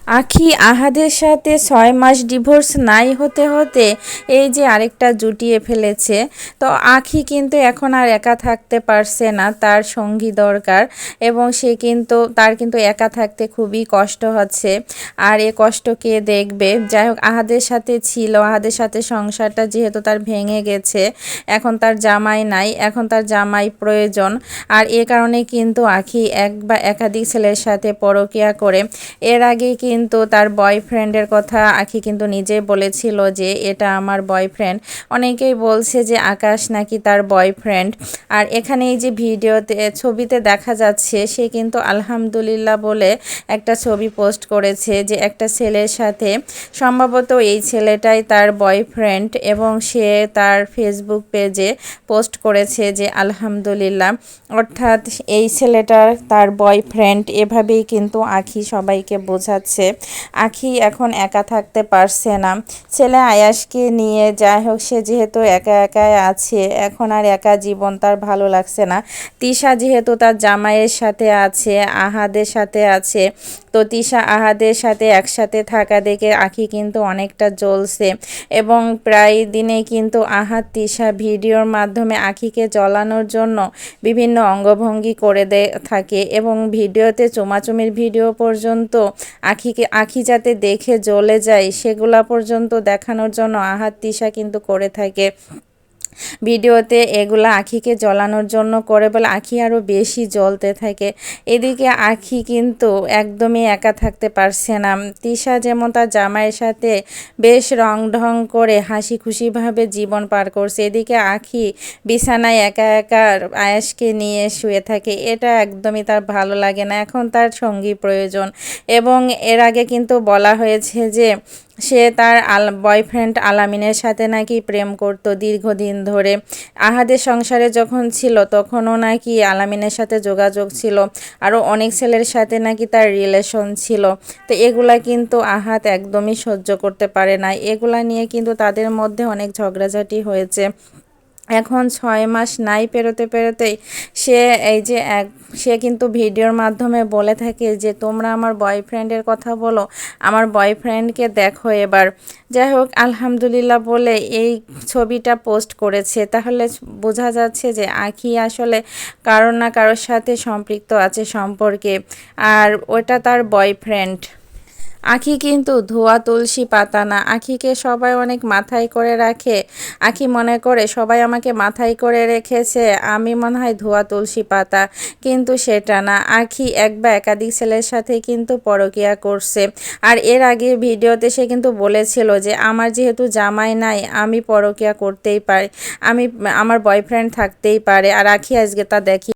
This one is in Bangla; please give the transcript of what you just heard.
আখি আহাদের সাথে 6 মাস ডিভোর্স নাই হতে হতে এই যে আরেকটা জুটিয়ে ফেলেছে। তো আখি কিন্তু এখন আর একা থাকতে পারছে না, তার সঙ্গী দরকার এবং তার কিন্তু একা থাকতে খুবই কষ্ট হচ্ছে। আর এ কষ্ট কে দেখবে? যাই হোক, আহাদের সাথে ছিল, আহাদের সাথে সংসারটা যেহেতু তার ভেঙে গেছে, এখন তার জামাই নাই, এখন তার জামাই প্রয়োজন। আর এ কারণে কিন্তু আখি এক বা একাধিক ছেলের সাথে পরকীয়া করে। এর আগে কিন্তু তার বয়ফ্রেন্ডের কথা আখি কিন্তু নিজেই বলেছিল যে এটা আমার বয়ফ্রেন্ড। অনেকেই বলছে যে আকাশ নাকি তার বয়ফ্রেন্ড। আর এখানে এই যে ভিডিওতে ছবিতে দেখা যাচ্ছে, সে কিন্তু আলহামদুলিল্লাহ বলে একটা ছবি পোস্ট করেছে যে একটা ছেলের সাথে, সম্ভবত এই ছেলেটাই তার বয়ফ্রেন্ড, এবং সে তার ফেসবুক পেজে পোস্ট করেছে যে আলহামদুলিল্লাহ, অর্থাৎ এই ছেলেটার তার বয়ফ্রেন্ড। এভাবেই কিন্তু আখি সবাইকে বোঝাচ্ছে। আখি এখন একা থাকতে পারছে না ছেলে আয়াসকে নিয়ে। যাই হোক, সে যেহেতু একা একাই আছে, এখন আর একা জীবন তার ভালো লাগছে না। তিশা যেহেতু তার জামাইয়ের সাথে আছে, আহাদের সাথে আছে, তো তিশা আহাদের সাথে একসাথে থাকা দেখে আখি কিন্তু অনেকটা জ্বলছে, এবং প্রায় দিনে কিন্তু আহাদ তিশা ভিডিওর মাধ্যমে আখিকে জ্বলানোর জন্য বিভিন্ন অঙ্গভঙ্গি করে থাকে, এবং ভিডিওতে চুমাচুমির ভিডিও পর্যন্ত আখি যাতে দেখে জ্বলে যায় সেগুলা পর্যন্ত দেখানোর জন্য আহাদ তিশা কিন্তু করে থাকে। ভিডিওতে এগুলা আখিকে জ্বলানোর জন্য করে বলে আখি আরও বেশি জ্বলতে থাকে। এদিকে আখি কিন্তু একদমই একা থাকতে পারছে না। তিশা যেমন তার জামাইয়ের সাথে বেশ রং ঢং করে হাসি খুশিভাবে জীবন পার করছে, এদিকে আখি বিছানায় একা একা আয়েশকে নিয়ে শুয়ে থাকে। এটা একদমই তার ভালো লাগে না, এখন তার সঙ্গী প্রয়োজন। এবং এর আগে কিন্তু বলা হয়েছে যে সে তার বয়ফ্রেন্ড আলামিনের সাথে নাকি প্রেম করত দীর্ঘদিন ধরে। আহাদের সংসারে যখন ছিল তখনও নাকি আলামিনের সাথে যোগাযোগ ছিল, আরও অনেক ছেলের সাথে নাকি তার রিলেশন ছিল। তো এগুলা কিন্তু আহাদ একদমই সহ্য করতে পারে না, এগুলা নিয়ে কিন্তু তাদের মধ্যে অনেক ঝগড়াঝাটি হয়েছে। এখন 6 মাস নাই পেরোতেই সে এই যে সে কিন্তু ভিডিওর মাধ্যমে বলে থাকে যে তোমরা আমার বয়ফ্রেন্ডের কথা বলো, আমার বয়ফ্রেন্ডকে দেখো এবার। যাই হোক, আলহামদুলিল্লাহ বলে এই ছবিটা পোস্ট করেছে। তাহলে বোঝা যাচ্ছে যে আখি আসলে কারো না কারোর সাথে সম্পৃক্ত আছে সম্পর্কে, আর ওটা তার বয়ফ্রেন্ড। আখি কিন্তু ধোয়া তুলসী পাতা না, আখিকে সবাই অনেক মাথায় করে রাখে। আখি মনে করে সবাই আমাকে মাথায় করে রেখেছে, আমি মনে হয় ধোয়া তুলসী পাতা, কিন্তু সেটা না। আখি এক বা একাধিক ছেলের সাথে কিন্তু পরকীয়া করছে। আর এর আগে ভিডিওতে সে কিন্তু বলেছিল যে আমার যেহেতু জামাই নাই, আমি পরকীয়া করতেই পারি, আমার বয়ফ্রেন্ড থাকতেই পারে। আর আখি আজকে তা দেখি